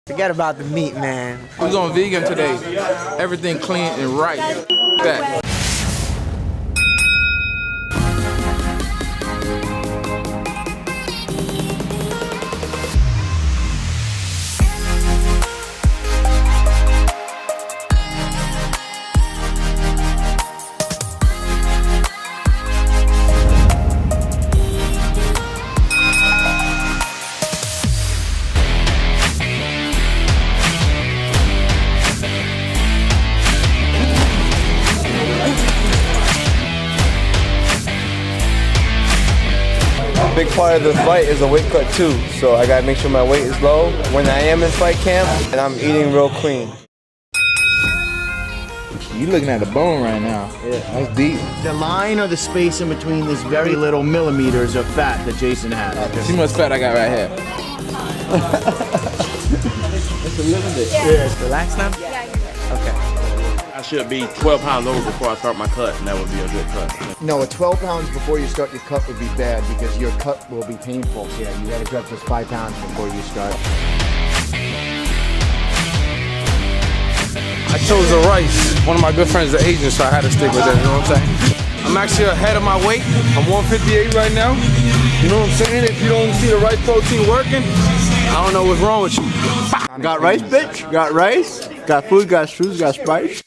Forget about the meat, man. We're going vegan today. Everything clean and right. Back. Big part of the fight is a weight cut too, so I gotta make sure my weight is low when I am in fight camp, and I'm eating real clean. You looking at the bone right now. Yeah, that's deep. The line or the space in between this very little millimeters of fat that Jason has. See how much fat I got right here. It's a little bit. Yeah. Relax now? Yeah, you're right. Okay. I should be 12 pounds over before I start my cut, and that would be a good cut. No, at 12 pounds before you start your cut would be bad because your cut will be painful. Yeah, you gotta drop just 5 pounds before you start. I chose the rice. One of my good friends is an Asian, so I had to stick with that, you know what I'm saying? I'm actually ahead of my weight. I'm 158 right now. You know what I'm saying? If you don't see the rice protein working, I don't know what's wrong with you. Got rice, bitch? Got rice? Got food, got shoes, got Sprite?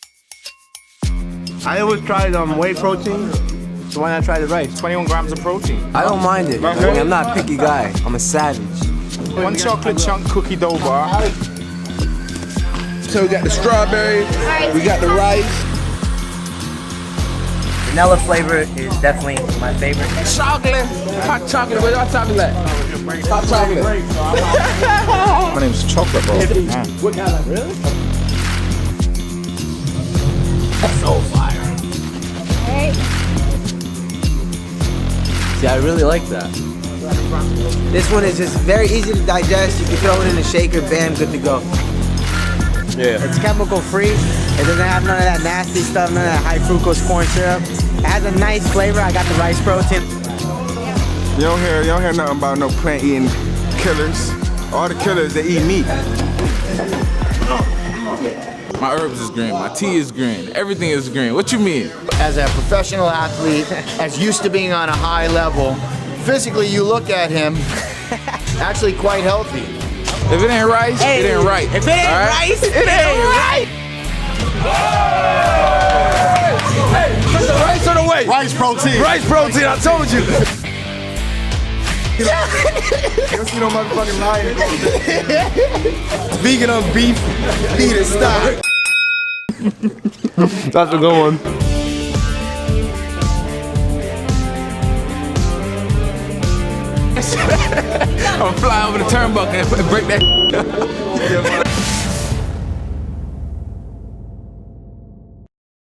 I always tried whey protein, so why not try the rice? 21 grams of protein. I don't mind it. I mean, I'm not a picky guy. I'm a savage. 1 chocolate chunk cookie dough bar. So we got the strawberry, we got the rice. Vanilla flavor is definitely my favorite. Chocolate, hot chocolate, where's hot chocolate at? Hot chocolate. My name's Chocolate, bro. What kind of, really? So fire. Alright. See, I really like that. This one is just very easy to digest. You can throw it in a shaker, bam, good to go. Yeah. It's chemical free. It doesn't have none of that nasty stuff, none of that high fructose corn syrup. It has a nice flavor. I got the rice protein. You don't hear nothing about no plant eating killers. All the killers, they eat meat. My herbs is green, my tea is green, everything is green. What you mean? As a professional athlete, as used to being on a high level, physically you look at him, actually quite healthy. If it ain't rice, it ain't right. If it ain't rice, it ain't right. Hey, the rice or the whey? Rice protein. Rice protein, I told you. You know, motherfucking lying. Vegan on beef, eat it, stop. That's a good one. I'm gonna fly over the turnbuckle and break that.